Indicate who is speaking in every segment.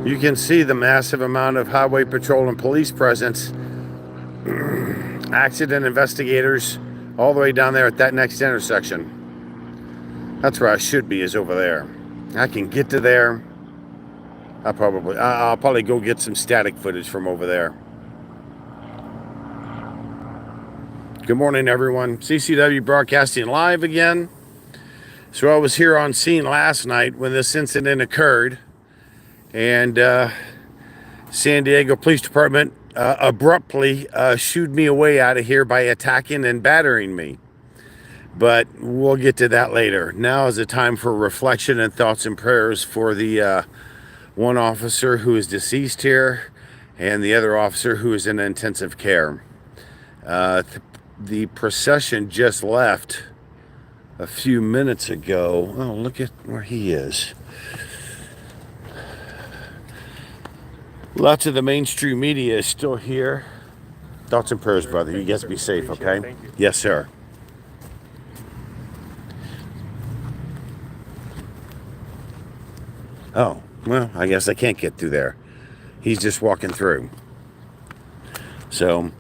Speaker 1: You can see the massive amount of highway patrol and police presence, accident investigators, all the way down there at that next intersection. That's where I should be, is over there. I can get to there. I'll probably go get some static footage from over there. Good morning, everyone. CCW broadcasting live again. So I was here on scene last night when this incident occurred, and San Diego Police Department abruptly shooed me away out of here by attacking and battering me. But we'll get to that later. Now is the time for reflection and thoughts and prayers for the one officer who is deceased here and the other officer who is in intensive care. The procession just left a few minutes ago. Oh, look at where he is. Lots of the mainstream media is still here. Thoughts and prayers, brother. You guys be safe, okay?
Speaker 2: Thank you.
Speaker 1: Yes, sir. Oh, well, I guess I can't get through there. He's just walking through. So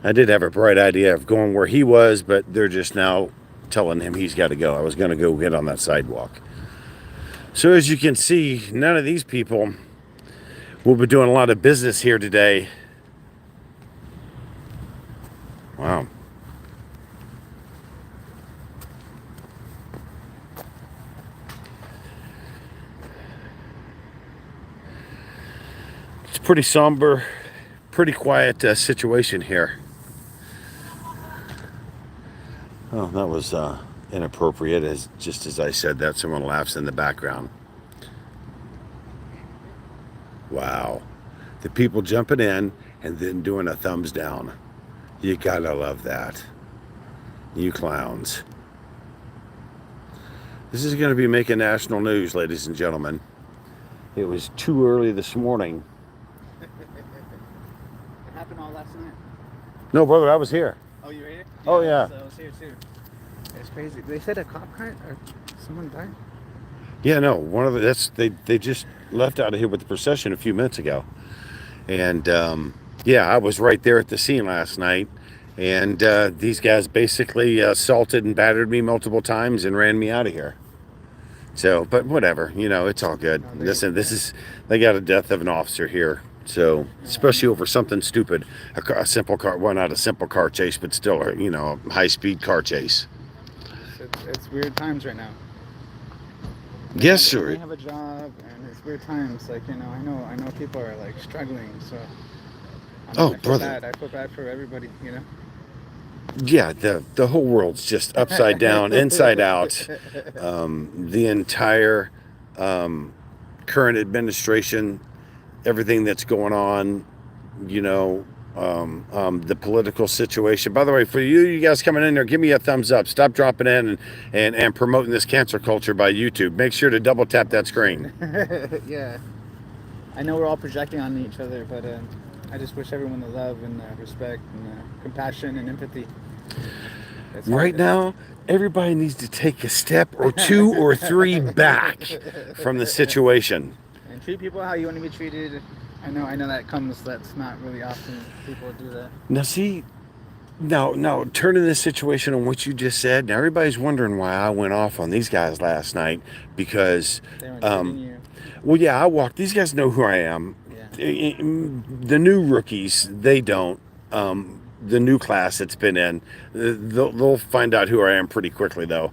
Speaker 1: I did have a bright idea of going where he was, but they're just now telling him he's got to go. I was going to go get on that sidewalk. So as you can see, none of these people will be doing a lot of business here today. Wow. It's pretty somber, pretty quiet situation here. Oh, that was inappropriate, just as I said that. Someone laughs in the background. Wow. The people jumping in and then doing a thumbs down. You gotta love that. You clowns. This is gonna be making national news, ladies and gentlemen. It was too early this morning.
Speaker 2: It happened all last night.
Speaker 1: No, brother, I was here.
Speaker 2: Oh, you were here?
Speaker 1: Oh, yeah.
Speaker 2: So I was here too. It's crazy. They said a cop car or someone died.
Speaker 1: Yeah, no, one of they just left out of here with the procession a few minutes ago. And yeah, I was right there at the scene last night, and these guys basically assaulted and battered me multiple times and ran me out of here. So, but whatever, it's all good.
Speaker 2: No,
Speaker 1: Listen, they got a death of an officer here. So, especially over something stupid, a simple car, well, not a simple car chase, but still, a high-speed car chase.
Speaker 2: It's weird times right now.
Speaker 1: Yes, sir.
Speaker 2: I have a job, and it's weird times. Like, I know people are like struggling. So,
Speaker 1: Brother.
Speaker 2: I feel bad for everybody.
Speaker 1: Yeah, the whole world's just upside down, inside out. The entire current administration, everything that's going on, the political situation. By the way, for you guys coming in there, give me a thumbs up. Stop dropping in and promoting this cancer culture by YouTube. Make sure to double tap that screen.
Speaker 2: Yeah. I know we're all projecting on each other, but I just wish everyone the love and respect and compassion and empathy.
Speaker 1: Right now, everybody needs to take a step or two or three back from the situation.
Speaker 2: And treat people how you want to be treated. I know that's not really often people do that.
Speaker 1: Now see, now turning this situation on what you just said, now everybody's wondering why I went off on these guys last night, because
Speaker 2: They weren't treating you.
Speaker 1: well, yeah, I walked. These guys know who I am.
Speaker 2: Yeah.
Speaker 1: The new rookies, they don't. The new class that's been in, they'll find out who I am pretty quickly, though.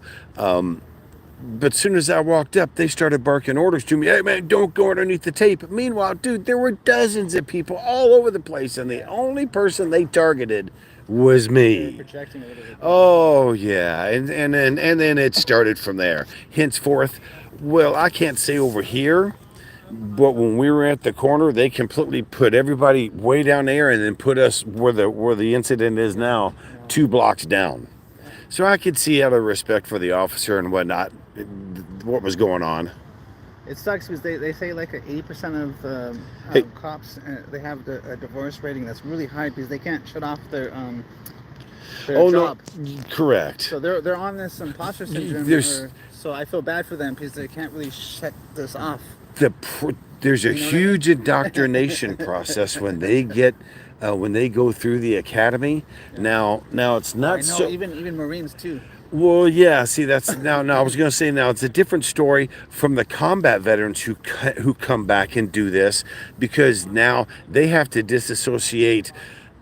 Speaker 1: But as soon as I walked up, they started barking orders to me. Hey, man, don't go underneath the tape. Meanwhile, dude, there were dozens of people all over the place, and the only person they targeted was me.
Speaker 2: Projecting a little bit.
Speaker 1: Oh, yeah. And then it started from there. Henceforth, well, I can't say over here, but when we were at the corner, they completely put everybody way down there and then put us where the incident is now, 2 blocks down. So I could see, out of respect for the officer and whatnot, what was going on.
Speaker 2: It sucks because they say like 80% of cops they have a divorce rating that's really high because they can't shut off their job.
Speaker 1: No, correct.
Speaker 2: So they're on this imposter syndrome. So I feel bad for them because they can't really shut this off.
Speaker 1: There's a
Speaker 2: You know what I mean?
Speaker 1: huge indoctrination process when they go through the academy. Now it's
Speaker 2: I
Speaker 1: not
Speaker 2: know,
Speaker 1: so.
Speaker 2: even Marines too.
Speaker 1: Well, yeah. See, that's now. I was going to say now it's a different story from the combat veterans who come back and do this, because now they have to disassociate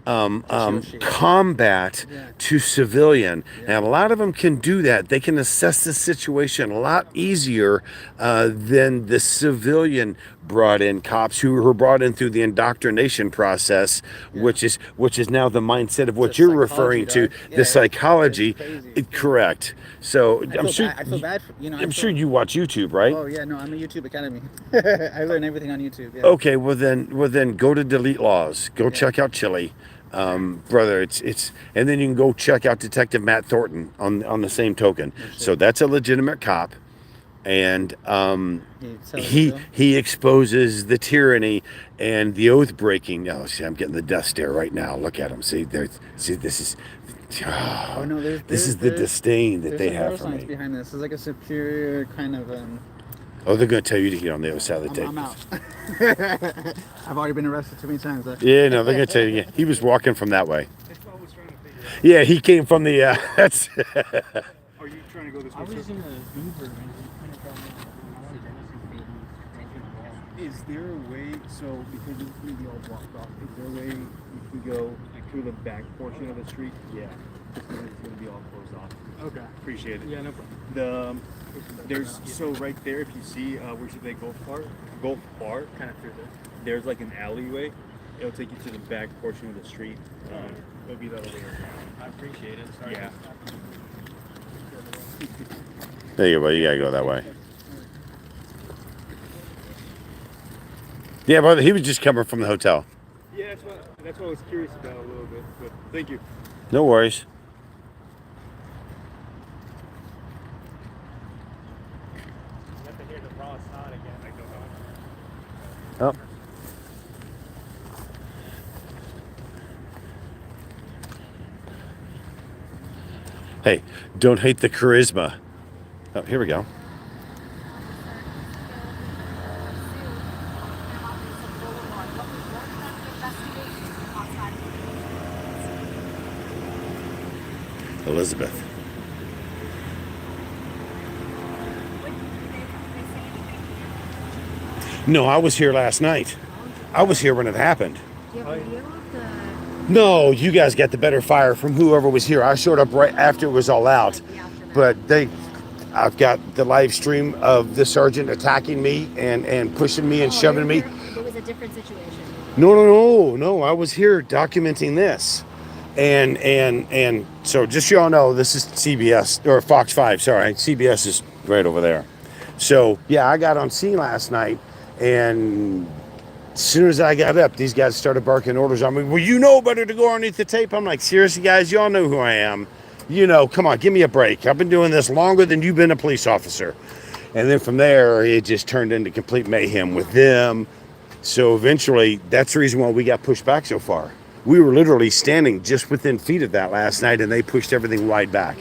Speaker 2: Dissociate.
Speaker 1: combat
Speaker 2: Yeah.
Speaker 1: to civilian.
Speaker 2: Yeah.
Speaker 1: And a lot of them can do that. They can assess the situation a lot easier than the civilian brought in cops who were brought in through the indoctrination process,
Speaker 2: Yeah.
Speaker 1: which is now the mindset of what
Speaker 2: The
Speaker 1: you're
Speaker 2: psychology,
Speaker 1: referring to,
Speaker 2: dog.
Speaker 1: the
Speaker 2: Yeah,
Speaker 1: psychology.
Speaker 2: it's crazy. It's crazy.
Speaker 1: Correct. So
Speaker 2: I feel bad for
Speaker 1: I'm sure you watch YouTube, right?
Speaker 2: Oh yeah, no, I'm a YouTube Academy. I learn everything on YouTube. Yeah.
Speaker 1: Okay, well then go to Delete Laws. Go
Speaker 2: Yeah.
Speaker 1: check out Chili, brother. And then you can go check out Detective Matt Thornton on the same token. So that's a legitimate cop, and he exposes the tyranny and the oath breaking. Oh, see, I'm getting the death stare right now. Look at him. See, this is.
Speaker 2: Oh no,
Speaker 1: this is the disdain that they have for
Speaker 2: neuroscience
Speaker 1: me.
Speaker 2: behind this. It's like a superior kind of.
Speaker 1: Oh, they're going to tell you to get on the other side of the tape.
Speaker 2: I'm out. I've already been arrested too many times.
Speaker 1: Yeah, no, they're going to tell you. He was walking from that way. Yeah, he came from the. That's.
Speaker 3: Are you trying to go this way?
Speaker 4: I was in the Uber and he kind of got me.
Speaker 3: Is there a way, so because it's going to be all blocked off, is there a way you can go like through the back portion of the street? Yeah. Just because it's going to be all closed off. Okay. Appreciate it.
Speaker 4: Yeah, no problem.
Speaker 3: There's, so right there, if you see, where should they go far? Go far?
Speaker 4: Kind of through there.
Speaker 3: There's like an alleyway. It'll take you to the back portion of the street. It'll be that way.
Speaker 4: I appreciate it. Sorry.
Speaker 3: Yeah.
Speaker 1: There you go. You gotta go that way. Yeah, brother. He was just coming from the hotel.
Speaker 3: Yeah, that's what I was curious about a little bit. But thank you.
Speaker 1: No worries.
Speaker 4: Nothing here to raw snot again. I don't know.
Speaker 1: Oh. Hey, don't hate the charisma. Oh, here we go. Elizabeth. No, I was here last night. I was here when it happened.
Speaker 5: Do you have a video of the...
Speaker 1: No, you guys got the better fire from whoever was here. I showed up right after it was all out. But I've got the live stream of the sergeant attacking me and pushing me and shoving me.
Speaker 5: It was a different situation.
Speaker 1: No. I was here documenting this. And so just so y'all know, this is CBS or Fox 5, sorry. CBS is right over there. So yeah, I got on scene last night, and as soon as I got up, these guys started barking orders on me. Well, you know better to go underneath the tape. I'm like, seriously, guys, y'all know who I am. You know, come on, give me a break. I've been doing this longer than you've been a police officer. And then from there, it just turned into complete mayhem with them. So eventually, that's the reason why we got pushed back so far. We were literally standing just within feet of that last night, and they pushed everything wide back.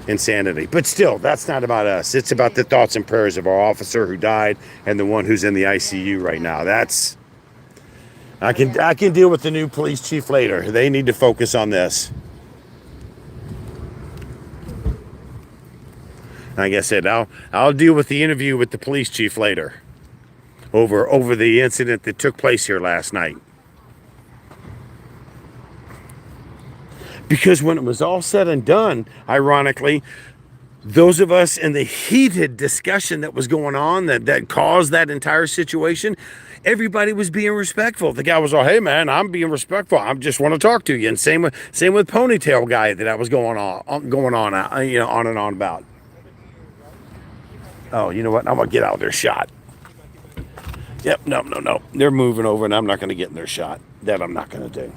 Speaker 1: Insanity. But still, that's not about us. It's about the thoughts and prayers of our officer who died and the one who's in the ICU right now. That's... I can deal with the new police chief later. They need to focus on this. Like I said, I'll deal with the interview with the police chief later. Over the incident that took place here last night. Because when it was all said and done, ironically, those of us in the heated discussion that was going on that caused that entire situation, everybody was being respectful. The guy was all, hey man, I'm being respectful. I just want to talk to you. And same with Ponytail guy that I was going on, on and on about. Oh, you know what? I'm gonna get out of their shot. Yep, no. They're moving over, and I'm not gonna get in their shot. That I'm not gonna do.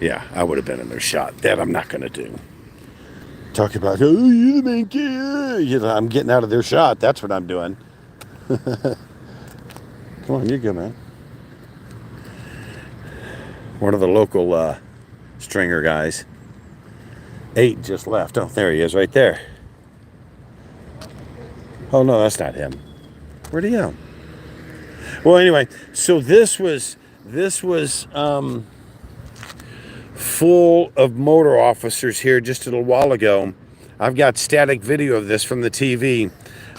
Speaker 1: Yeah, I would have been in their shot. That I'm not going to do. Talk about, oh, you're the main kid. You know, I'm getting out of their shot. That's what I'm doing. Come on, you're good, man. One of the local stringer guys. 8 just left. Oh, there he is right there. Oh, no, that's not him. Where'd he go? Well, anyway, so this was full of motor officers here just a little while ago. I've got static video of this from the TV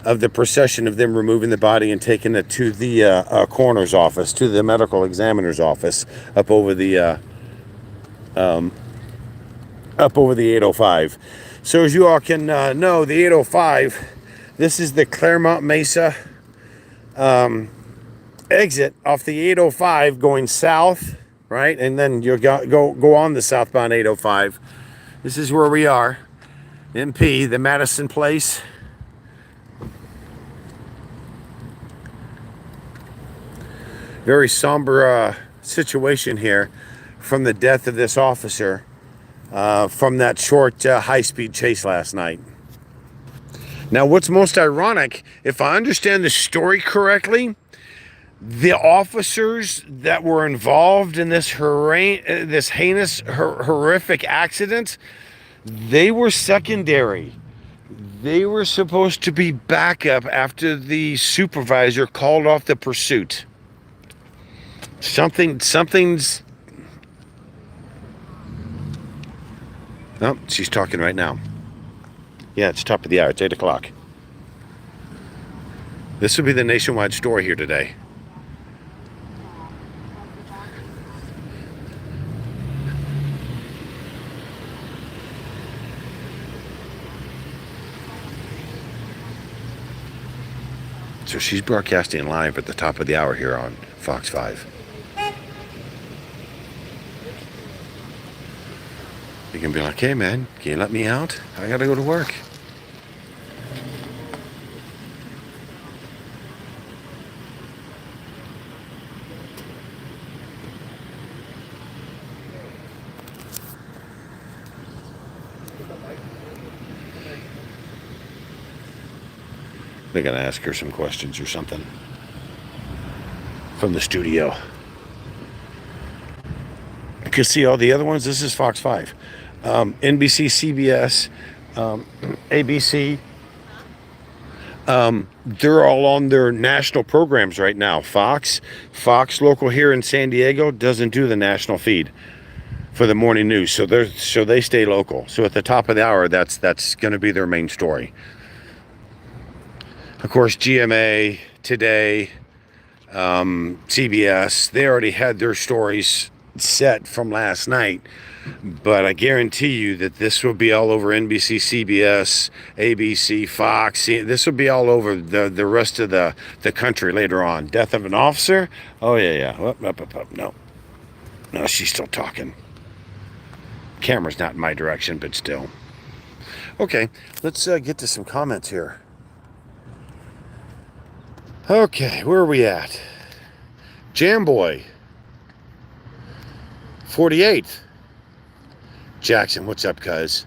Speaker 1: of the procession of them removing the body and taking it to the coroner's office, to the medical examiner's office up over the 805. So as you all can know, the 805, this is the Claremont Mesa exit off the 805 going south, right? And then you'll go on the southbound 805. This is where we are. MP, the Madison Place. Very somber situation here from the death of this officer from that short high-speed chase last night. Now, what's most ironic, if I understand the story correctly, the officers that were involved in this heinous, horrific accident, they were secondary. They were supposed to be backup after the supervisor called off the pursuit. Something's... Oh, she's talking right now. Yeah, it's top of the hour. It's 8 o'clock. This will be the nationwide story here today. So she's broadcasting live at the top of the hour here on Fox 5. You can be like, hey man, can you let me out? I gotta go to work. They're gonna ask her some questions or something from the studio. You can see all the other ones. This is Fox 5. NBC, CBS, ABC. They're all on their national programs right now. Fox local here in San Diego doesn't do the national feed for the morning news, so they stay local. So at the top of the hour, that's going to be their main story. Of course, GMA, Today, CBS, they already had their stories set from last night, but I guarantee you that this will be all over NBC, CBS, ABC, Fox. This will be all over the rest of the country later on. Death of an officer? Oh yeah. Up. No, she's still talking. Camera's not in my direction, but still. Okay, let's get to some comments here. Okay, where are we at? Jamboy 48. Jackson, what's up, cuz?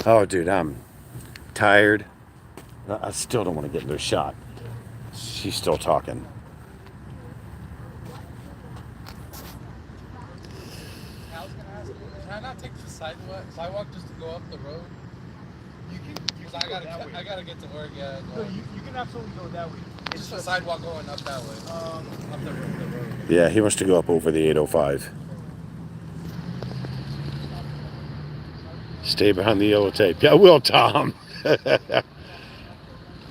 Speaker 1: Oh, dude, I'm tired. I still don't want to get their shot. She's still talking.
Speaker 6: I was gonna ask, can I not take the sidewalk just to go up the road? You can. Because I gotta get to work. Yeah.
Speaker 3: No, you can absolutely go that way.
Speaker 6: It's just a sidewalk going up that way. Up the road.
Speaker 1: Yeah, he wants to go up over the 805. Stay behind the yellow tape. Yeah, I will, Tom.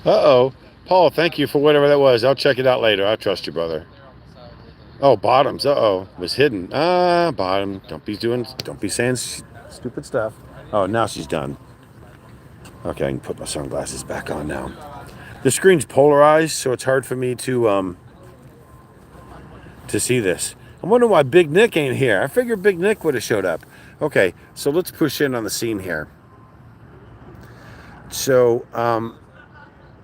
Speaker 1: Uh-oh. Paul, thank you for whatever that was. I'll check it out later. I trust you, brother. Oh, bottoms. Uh-oh. Was hidden. Bottom. Don't be saying stupid stuff. Oh, now she's done. Okay, I can put my sunglasses back on now. The screen's polarized, so it's hard for me to see this. I'm wondering why Big Nick ain't here. I figured Big Nick would have showed up. Okay, so let's push in on the scene here. So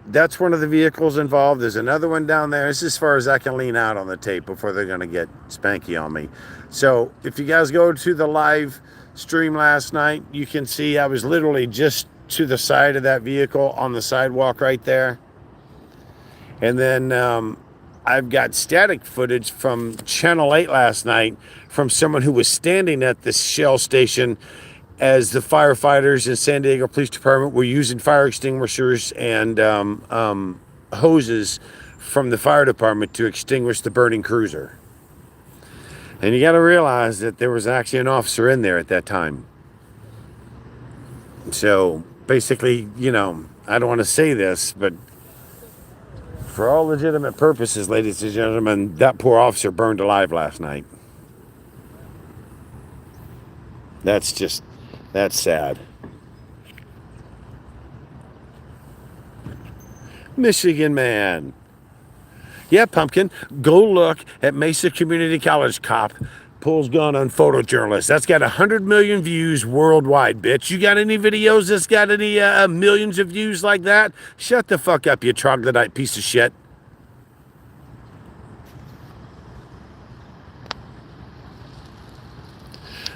Speaker 1: that's one of the vehicles involved. There's another one down there. This is as far as I can lean out on the tape before they're going to get spanky on me. So if you guys go to the live stream last night, you can see I was literally just to the side of that vehicle on the sidewalk right there. And then I've got static footage from Channel 8 last night from someone who was standing at the Shell station as the firefighters in San Diego Police Department were using fire extinguishers and hoses from the fire department to extinguish the burning cruiser. And you got to realize that there was actually an officer in there at that time. So basically, you know, I don't want to say this, but for all legitimate purposes, ladies and gentlemen, that poor officer burned alive last night. That's sad. Michigan man. Yeah, Pumpkin, go look at Mesa Community College cop pulls gun on photojournalist. That's got 100 million views worldwide, bitch. You got any videos that's got any millions of views like that? Shut the fuck up, you troglodyte piece of shit.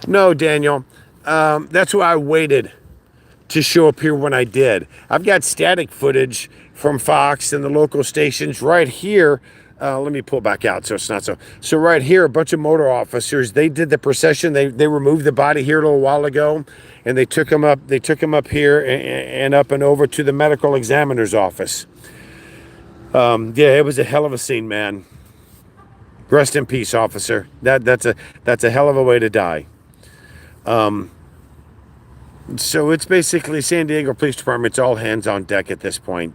Speaker 1: No, Daniel. That's why I waited to show up here when I did. I've got static footage from Fox and the local stations right here. Let me pull back out so it's not so. So right here, a bunch of motor officers, they did the procession. They removed the body here a little while ago, and they took him up. They took him up here and up and over to the medical examiner's office. Yeah, it was a hell of a scene, man. Rest in peace, officer. That's a hell of a way to die. So it's basically San Diego Police Department. It's all hands on deck at this point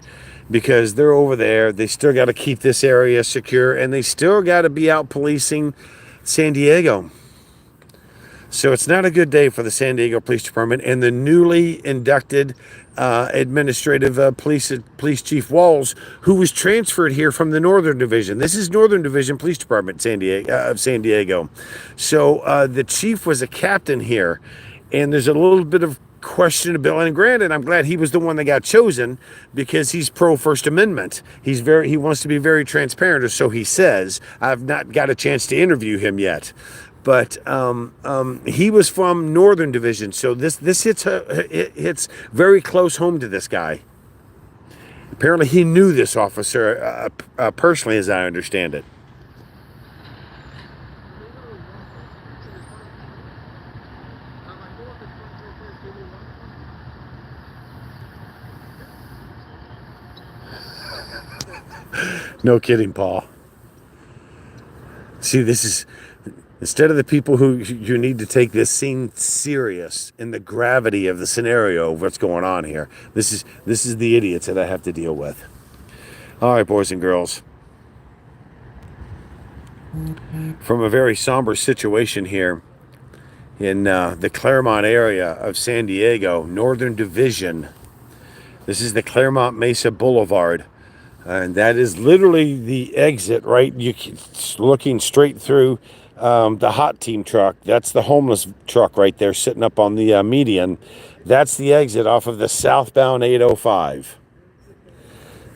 Speaker 1: because they're over there. They still got to keep this area secure, and they still got to be out policing San Diego. So it's not a good day for the San Diego Police Department and the newly inducted administrative police chief Walls, who was transferred here from the Northern Division. This is Northern Division Police Department, San Diego. So the chief was a captain here, and there's a little bit of questionability. And granted, I'm glad he was the one that got chosen because he's pro First Amendment. He wants to be very transparent, or so he says. I've not got a chance to interview him yet. But he was from Northern Division, so this hits very close home to this guy. Apparently, he knew this officer personally, as I understand it. No kidding, Paul. See, this is... Instead of the people who you need to take this scene serious in the gravity of the scenario of what's going on here, this is the idiots that I have to deal with. All right, boys and girls. From a very somber situation here in the Claremont area of San Diego, Northern Division. This is the Claremont Mesa Boulevard. And that is literally the exit, right? Looking straight through the hot team truck. That's the homeless truck right there sitting up on the median. That's the exit off of the southbound 805.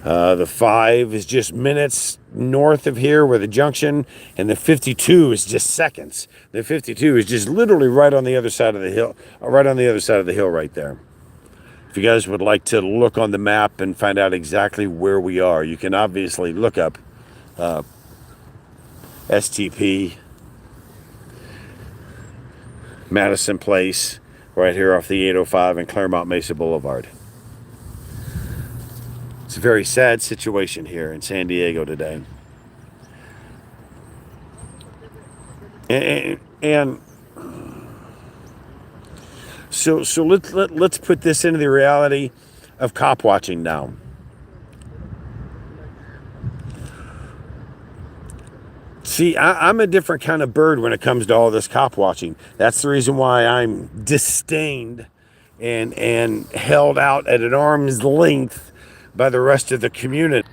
Speaker 1: The 5 is just minutes north of here where the junction, and the 52 is just seconds. The 52 is just literally right on the other side of the hill, right there. If you guys would like to look on the map and find out exactly where we are, you can obviously look up STP, Madison Place, right here off the 805 and Claremont Mesa Boulevard. It's a very sad situation here in San Diego today. And so let's put this into the reality of cop watching now. See, I'm a different kind of bird when it comes to all this cop watching. That's the reason why I'm disdained and held out at an arm's length by the rest of the community.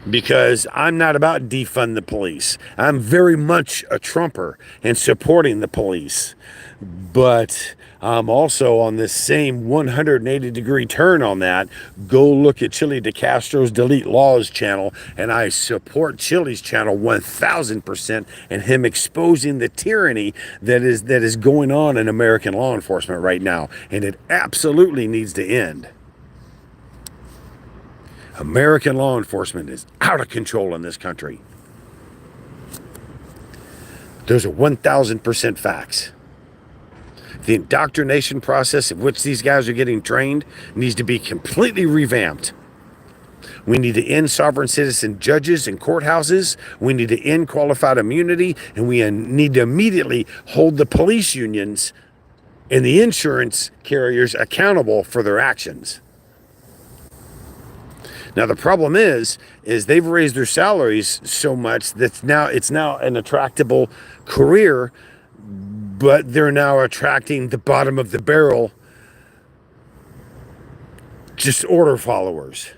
Speaker 1: Because I'm not about defund the police. I'm very much a Trumper and supporting the police. But I'm also on this same 180-degree turn on that. Go look at Chili DeCastro's Delete Laws channel, and I support Chili's channel 1,000% and him exposing the tyranny that is going on in American law enforcement right now. And it absolutely needs to end. American law enforcement is out of control in this country. Those are 1,000% facts. The indoctrination process of which these guys are getting trained needs to be completely revamped. We need to end sovereign citizen judges and courthouses. We need to end qualified immunity. And we need to immediately hold the police unions and the insurance carriers accountable for their actions. Now the problem is they've raised their salaries so much that it's now an attractable career, but they're now attracting the bottom of the barrel, just order followers.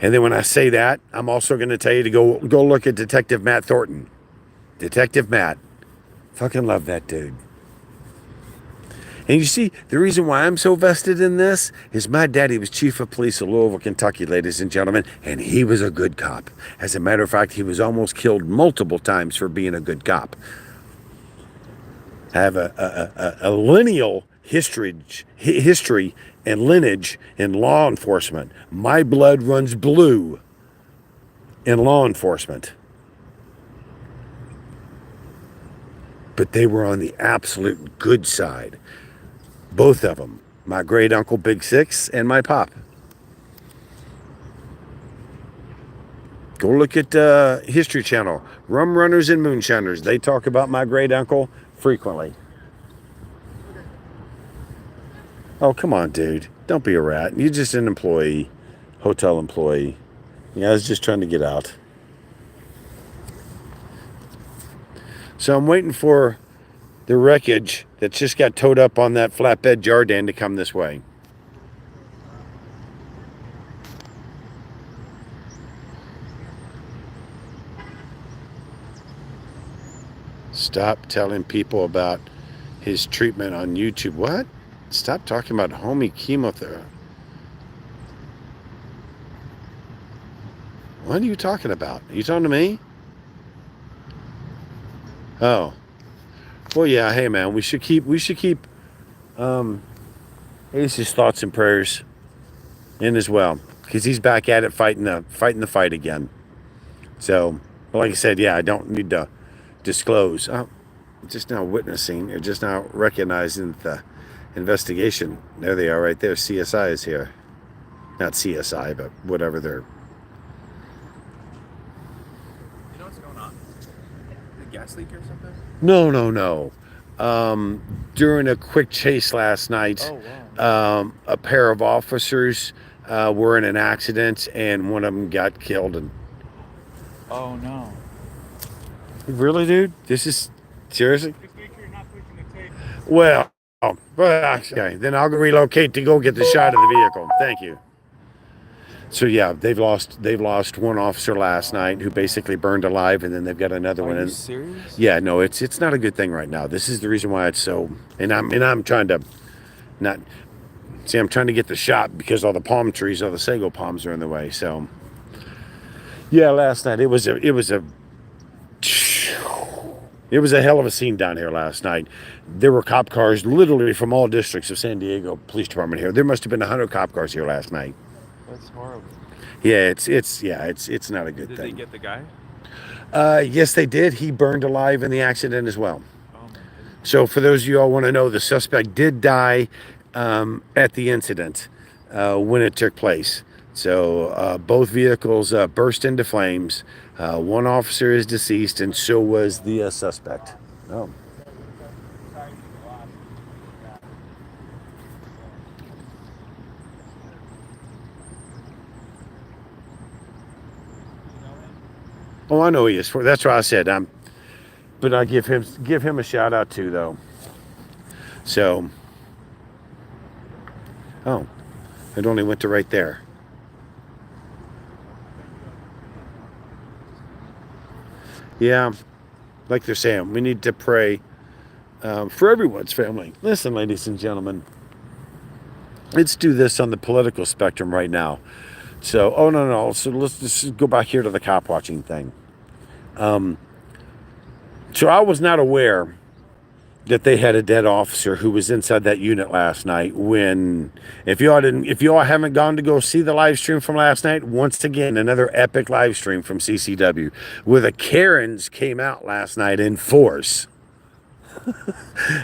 Speaker 1: And then when I say that, I'm also going to tell you to go look at Detective Matt Thornton. Detective Matt. Fucking love that dude. And you see, the reason why I'm so vested in this is my daddy was chief of police of Louisville, Kentucky, ladies and gentlemen, and he was a good cop. As a matter of fact, he was almost killed multiple times for being a good cop. I have a lineal history and lineage in law enforcement. My blood runs blue in law enforcement. But they were on the absolute good side. Both of them. My great uncle Big Six and my pop. Go look at History Channel. Rum Runners and Moonshiners. They talk about my great uncle frequently. Oh, come on, dude. Don't be a rat. You're just an employee. Hotel employee. Yeah, I was just trying to get out. So I'm waiting for the wreckage that just got towed up on that flatbed Jardan to come this way. Stop telling people about his treatment on YouTube. What? Stop talking about homie chemotherapy. What are you talking about? Are you talking to me? Oh. Well, yeah, hey man, we should keep Ace's thoughts and prayers in as well, because he's back at it fighting the fight again. So, like I said, yeah, I don't need to disclose. I'm just now witnessing, or just now recognizing the investigation. There they are, right there. CSI is here. Not CSI, but whatever they're.
Speaker 4: You know what's going on? The gas leak or something?
Speaker 1: No. During a quick chase last night, a pair of officers were in an accident, and one of them got killed. And
Speaker 6: Oh no.
Speaker 1: really, dude, this is seriously.
Speaker 3: Just make sure you're not pushing the tape.
Speaker 1: Well, okay, then I'll relocate to go get the shot of the vehicle. Thank you. So yeah, they've lost one officer last night who basically burned alive, and then they've got another one.
Speaker 6: Are you
Speaker 1: And
Speaker 6: serious?
Speaker 1: yeah, no, it's not a good thing right now. This is the reason why it's so. And I'm trying to not see. I'm trying to get the shot because all the palm trees, all the sago palms are in the way. So yeah, last night it was a hell of a scene down here last night. There were cop cars literally from all districts of San Diego Police Department here. There must have been 100 cop cars here last night.
Speaker 6: That's horrible.
Speaker 1: Yeah, it's not a good
Speaker 4: Did
Speaker 1: thing.
Speaker 4: they get the guy?
Speaker 1: Yes, they did. He burned alive in the accident as well.
Speaker 4: Oh my goodness.
Speaker 1: So for those of you all want to know, the suspect did die at the incident when it took place. So both vehicles burst into flames. One officer is deceased, and so was the suspect. Oh. Oh, I know he is. That's why I said but I give him a shout out too, though. So, oh, it only went to right there. Yeah, like they're saying, we need to pray for everyone's family. Listen, ladies and gentlemen, let's do this on the political spectrum right now. So, oh no. So let's just go back here to the cop watching thing. So I was not aware that they had a dead officer who was inside that unit last night. When, if y'all haven't gone to go see the live stream from last night, once again another epic live stream from CCW, where the Karens came out last night in force.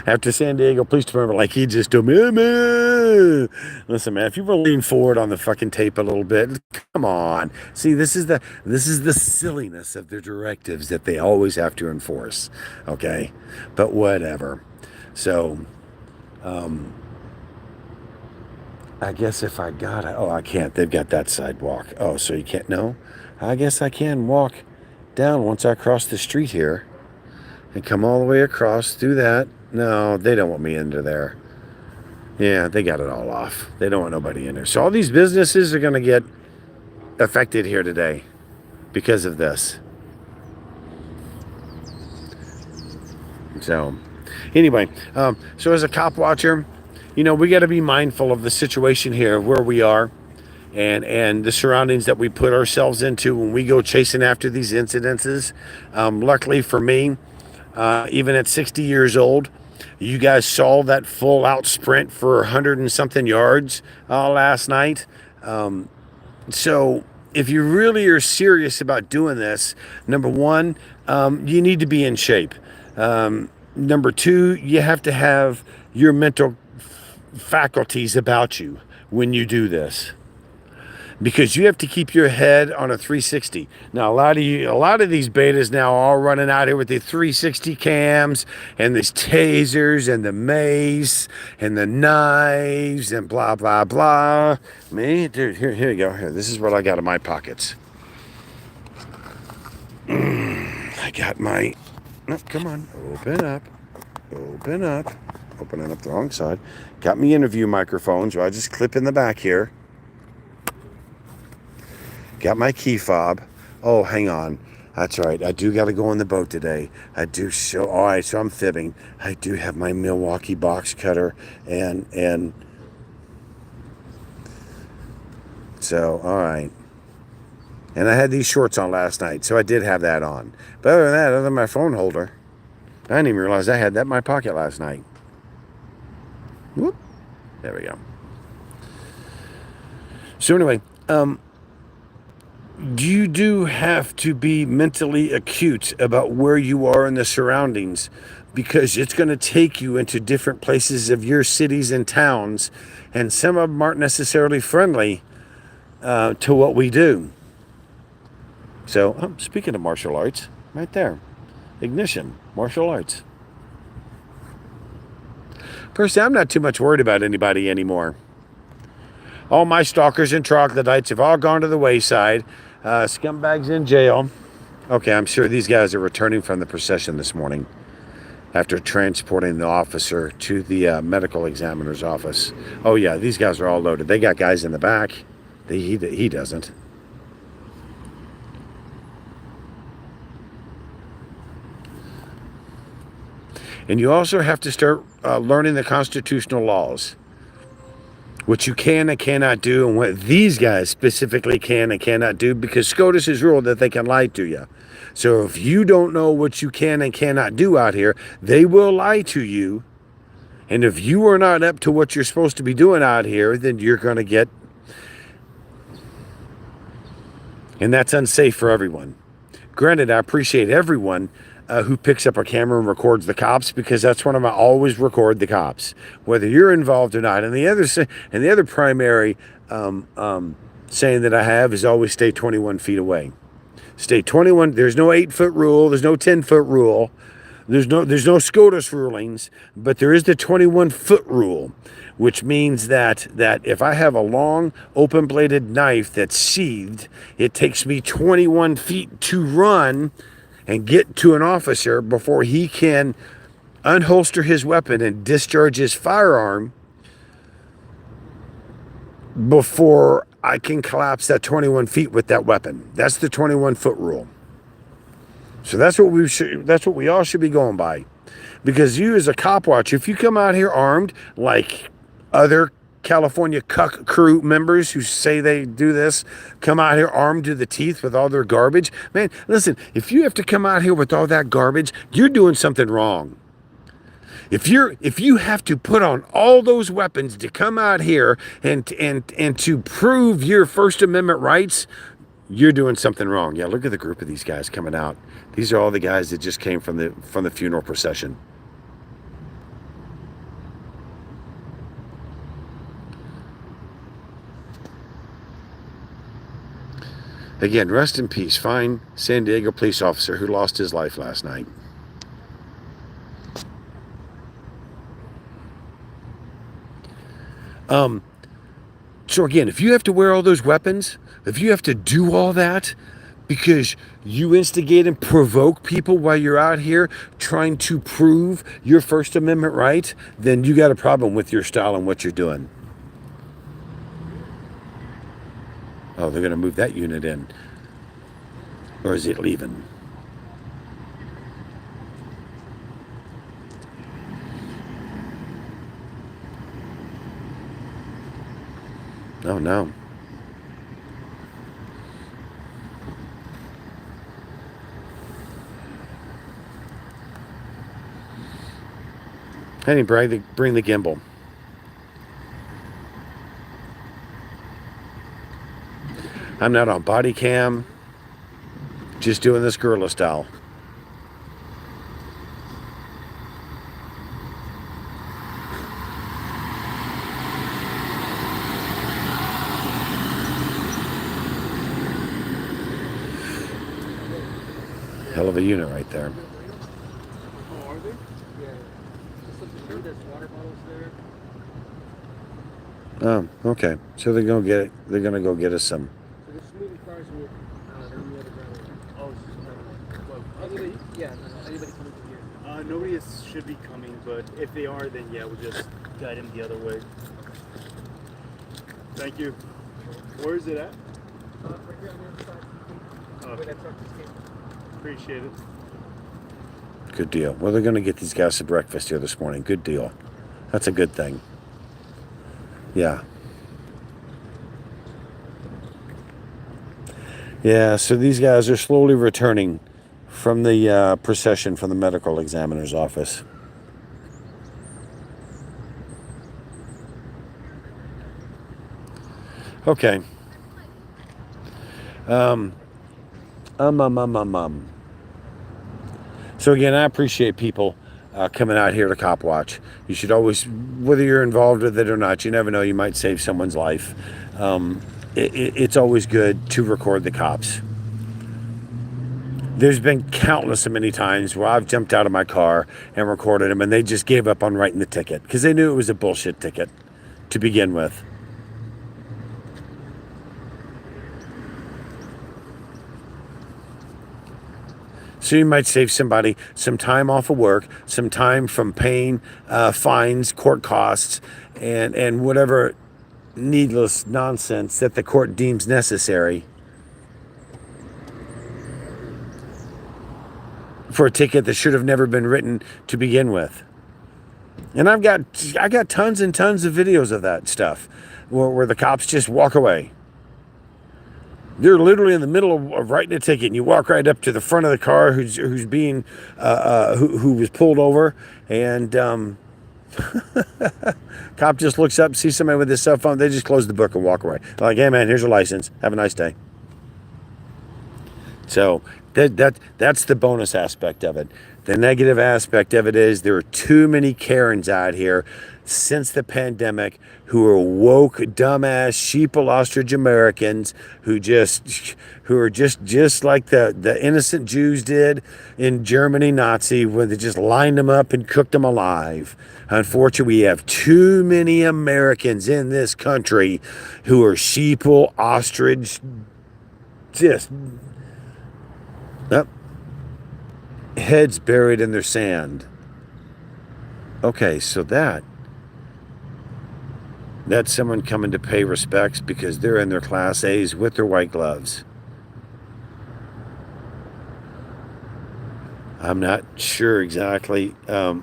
Speaker 1: After San Diego Police Department, like he just told me, hey, man. Listen, man, if you were leaning forward on the fucking tape a little bit, come on. See, this is the silliness of the directives that they always have to enforce. Okay, but whatever. So, I guess if I got it, oh, I can't. They've got that sidewalk. Oh, so you can't? No, I guess I can walk down once I cross the street here and come all the way across through that. No, they don't want me into there. Yeah, they got it all off. They don't want nobody in there. So all these businesses are going to get affected here today because of this. So anyway, so as a cop watcher, you know, we got to be mindful of the situation here where we are and the surroundings that we put ourselves into when we go chasing after these incidences. Luckily for me, even at 60 years old, you guys saw that full out sprint for 100 and something yards last night. So if you really are serious about doing this, number one, you need to be in shape. Number two, you have to have your mental faculties about you when you do this, because you have to keep your head on a 360. Now, a lot of these betas now are all running out here with the 360 cams and these tasers and the mace and the knives and blah blah blah. Me, dude, here you go. Here, this is what I got in my pockets. I got my. No, come on, open up. Opening up the wrong side. Got me interview microphones, so I just clip in the back here. Got my key fob. Oh, hang on. That's right. I do got to go on the boat today. I do. So, all right. So I'm fibbing. I do have my Milwaukee box cutter and so, all right. And I had these shorts on last night, so I did have that on. But other than that, other than my phone holder, I didn't even realize I had that in my pocket last night. Whoop. There we go. So anyway, you do have to be mentally acute about where you are in the surroundings, because it's going to take you into different places of your cities and towns, and some of them aren't necessarily friendly to what we do. So, speaking of martial arts, right there, ignition, martial arts. Personally, I'm not too much worried about anybody anymore. All my stalkers and troglodytes have all gone to the wayside. Scumbags in jail. Okay, I'm sure these guys are returning from the procession this morning after transporting the officer to the medical examiner's office. Oh yeah, these guys are all loaded. They got guys in the back. He doesn't. And you also have to start learning the constitutional laws, what you can and cannot do, and what these guys specifically can and cannot do, because SCOTUS has ruled that they can lie to you. So if you don't know what you can and cannot do out here, they will lie to you. And if you are not up to what you're supposed to be doing out here, then you're going to get... And that's unsafe for everyone. Granted, I appreciate everyone who picks up a camera and records the cops, because that's when I always record the cops, whether you're involved or not. And the other primary saying that I have is always stay 21 feet away. Stay 21. There's no 8-foot rule. There's no 10-foot rule. There's no SCOTUS rulings, but there is the 21-foot rule, which means that if I have a long open-bladed knife that's sheathed, it takes me 21 feet to run and get to an officer before he can unholster his weapon and discharge his firearm before I can collapse that 21 feet with that weapon. That's the 21-foot rule. So that's what we all should be going by. Because you as a cop watcher, if you come out here armed like other California cuck crew members who say they do this, come out here armed to the teeth with all their garbage. Man, listen, if you have to come out here with all that garbage, you're doing something wrong. If you have to put on all those weapons to come out here and to prove your First Amendment rights, you're doing something wrong. Yeah, look at the group of these guys coming out. These are all the guys that just came from the funeral procession. Again, rest in peace. Fine San Diego police officer who lost his life last night. So again, if you have to wear all those weapons, if you have to do all that because you instigate and provoke people while you're out here trying to prove your First Amendment right, then you got a problem with your style and what you're doing. Oh, they're going to move that unit in. Or is it leaving? Oh, no. Honey, bring the gimbal. I'm not on body cam. Just doing this guerrilla style. Hell of a unit right there.
Speaker 3: Oh, are they?
Speaker 6: Yeah. There's water bottles there.
Speaker 1: Oh, okay. So they're gonna get it. They're gonna go get us some.
Speaker 6: So they're just moving cars with they're on the other ground.
Speaker 3: Oh, it's just well,
Speaker 6: Anybody? Yeah. Anybody coming through here?
Speaker 3: nobody should be coming, but if they are, then yeah, we'll just guide them the other way. Thank you. Where is it at?
Speaker 6: Right here on the other side.
Speaker 3: Oh,
Speaker 6: Where that truck just came.
Speaker 3: appreciate it.
Speaker 1: Good deal. Well, they're gonna get these guys some breakfast here this morning. Good deal. That's a good thing. Yeah. Yeah, so these guys are slowly returning from the procession from the medical examiner's office. Okay. So again, I appreciate people coming out here to cop watch. You should always, whether you're involved with it or not, you never know, you might save someone's life. It's always good to record the cops. There's been countless many times where I've jumped out of my car and recorded them, and they just gave up on writing the ticket because they knew it was a bullshit ticket to begin with. So you might save somebody some time off of work, some time from paying fines, court costs, and whatever needless nonsense that the court deems necessary for a ticket that should have never been written to begin with. And I got tons and tons of videos of that stuff where the cops just walk away. You're literally in the middle of writing a ticket, and you walk right up to the front of the car who's being who was pulled over, and cop just looks up, sees somebody with his cell phone. They just close the book and walk away. They're like, hey man, here's your license. Have a nice day. So that's the bonus aspect of it. The negative aspect of it is there are too many Karens out here since the pandemic who are woke, dumbass, sheeple ostrich Americans who are just like the innocent Jews did in Germany, Nazi, when they just lined them up and cooked them alive. Unfortunately, we have too many Americans in this country who are sheeple, ostrich, just heads buried in their sand. Okay, so that's someone coming to pay respects because they're in their Class A's with their white gloves. I'm not sure exactly, but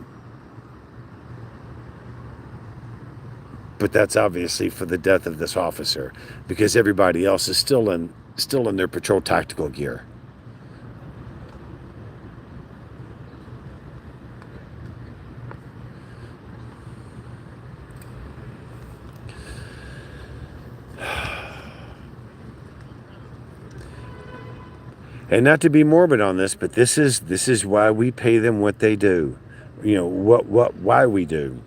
Speaker 1: that's obviously for the death of this officer because everybody else is still in their patrol tactical gear. And not to be morbid on this, but this is why we pay them what they do. You know, why we do.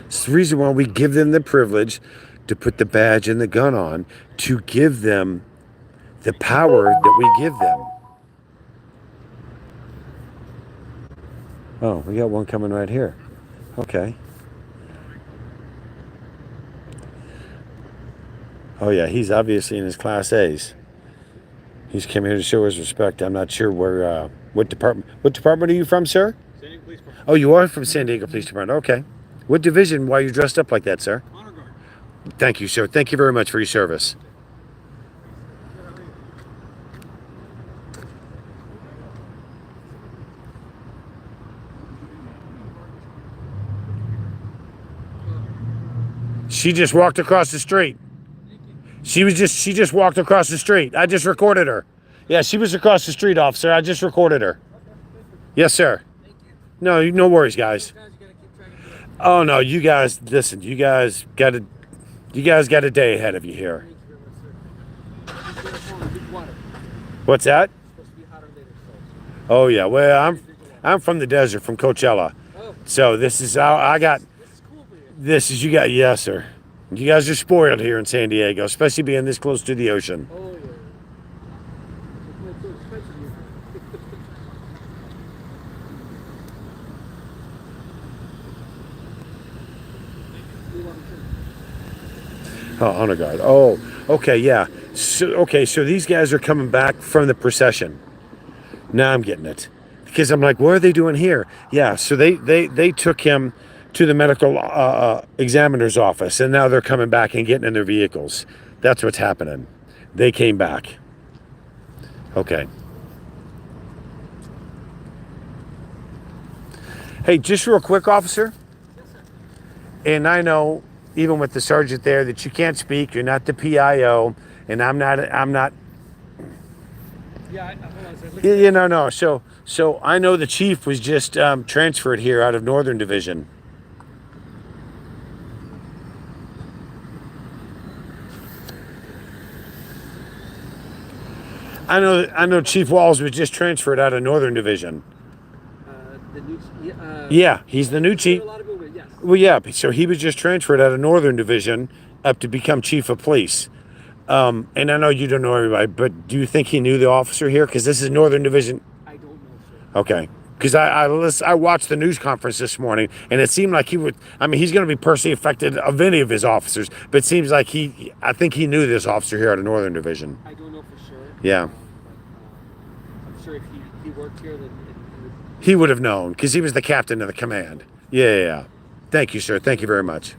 Speaker 1: It's the reason why we give them the privilege to put the badge and the gun on to give them the power that we give them. Oh, we got one coming right here. Okay. Oh yeah, he's obviously in his Class A's. He's come here to show his respect. I'm not sure where, what department. What department are you from, sir?
Speaker 3: San Diego Police Department.
Speaker 1: Oh, you are from San Diego Police Department. Okay. What division? Why are you dressed up like that, sir?
Speaker 3: Honor Guard.
Speaker 1: Thank you, sir. Thank you very much for your service. She just walked across the street. She just walked across the street. I just recorded her. Yeah, she was across the street, officer. I just recorded her. Yes, sir. No, no worries, guys. Oh no, you guys, listen. You guys got a day ahead of you here. What's that? Oh yeah. Well, I'm from the desert, from Coachella. So this is how I got. This is you got. Yes, sir. You guys are spoiled here in San Diego, especially being this close to the ocean. Oh, honor guard. Oh, okay, yeah. So these guys are coming back from the procession. Now I'm getting it, because I'm like, what are they doing here? Yeah. So they took him to the medical examiner's office, and now they're coming back and getting in their vehicles. That's what's happening. They came back. Okay. Hey, just real quick, officer. Yes, sir. And I know, even with the sergeant there, that you can't speak. You're not the PIO, and I'm not.
Speaker 3: Yeah, hold on a second.
Speaker 1: Yeah, no. So I know the chief was just transferred here out of Northern Division. I know Chief Walls was just transferred out of Northern Division. Yeah, he's the new chief.
Speaker 3: Yes.
Speaker 1: Well, yeah, so he was just transferred out of Northern Division up to become chief of police. And I know you don't know everybody, but do you think he knew the officer here? Because this is Northern Division.
Speaker 3: I don't know, sir.
Speaker 1: Okay. Because I watched the news conference this morning, and it seemed like he would. I mean, he's going to be personally affected of any of his officers, but it seems like I think he knew this officer here out of Northern Division.
Speaker 3: I don't know for sure.
Speaker 1: Yeah.
Speaker 3: I'm sure if he worked here, then
Speaker 1: he would have known, because he was the captain of the command. Yeah. Thank you, sir. Thank you very much.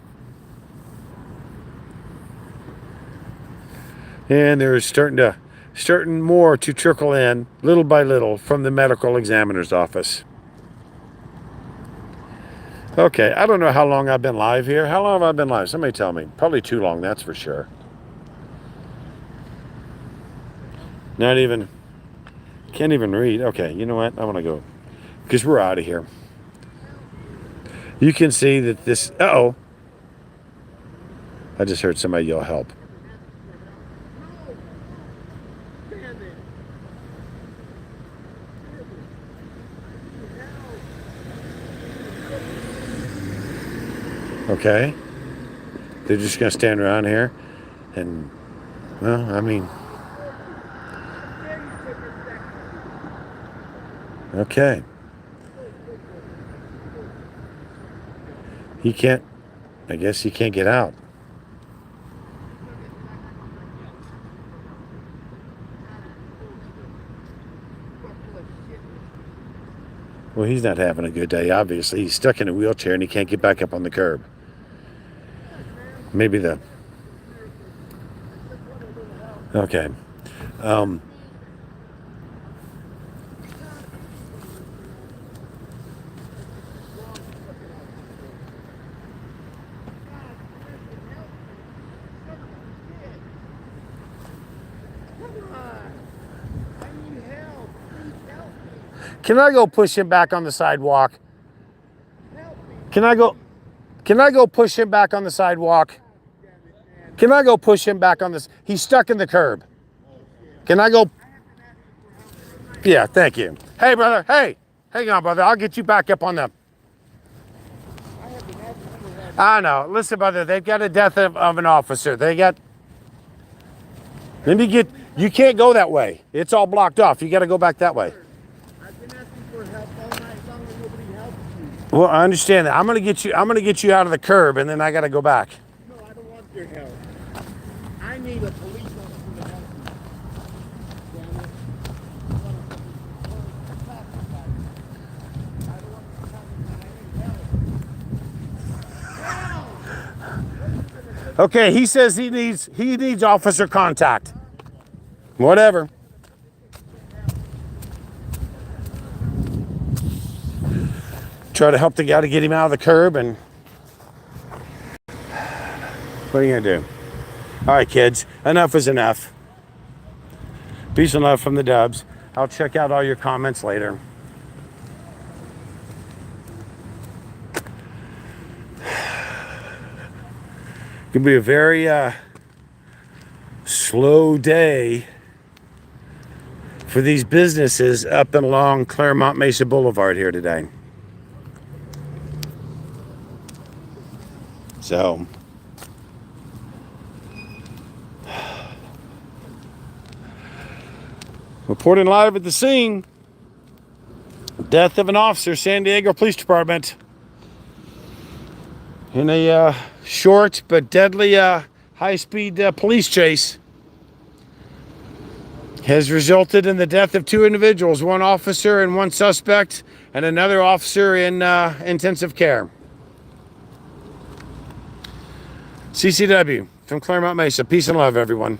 Speaker 1: And there's starting more to trickle in, little by little, from the medical examiner's office. Okay, I don't know how long I've been live here. How long have I been live? Somebody tell me. Probably too long, that's for sure. Not even, can't even read. Okay, you know what? I want to go, because we're out of here. You can see that this, I just heard somebody yell help. Okay, they're just gonna stand around here, and well, I mean, okay, he can't. I guess he can't get out. Well, he's not having a good day. Obviously, he's stuck in a wheelchair and he can't get back up on the curb. Maybe the... Okay. Can I go push him back on the sidewalk? Can I go push him back on the sidewalk? Can I go push him back on this? He's stuck in the curb. Can I go? Yeah, thank you. Hey, brother. Hey, hang on, brother. I'll get you back up on the... I know. Listen, brother, they've got a death of an officer. They got. Let me get. You can't go that way. It's all blocked off. You got to go back that way.
Speaker 7: I've been asking for help all night long and nobody helps me.
Speaker 1: Well, I understand that. I'm gonna get you. I'm gonna get you out of the curb, and then I got to go back.
Speaker 7: No, I don't want your help. I need a police officer to help me. Damn it. I don't want to come help.
Speaker 1: Okay, he says he needs officer contact. Whatever. Try to help the guy to get him out of the curb, and what are you gonna do? All right, kids, enough is enough. Peace and love from the Dubs. I'll check out all your comments later. Gonna be a very slow day for these businesses up and along Claremont Mesa Boulevard here today. So, reporting live at the scene. Death of an officer, San Diego Police Department. In a short but deadly high-speed police chase has resulted in the death of 2 individuals, 1 officer and 1 suspect, and another officer in intensive care. CCW from Claremont Mesa. Peace and love, everyone.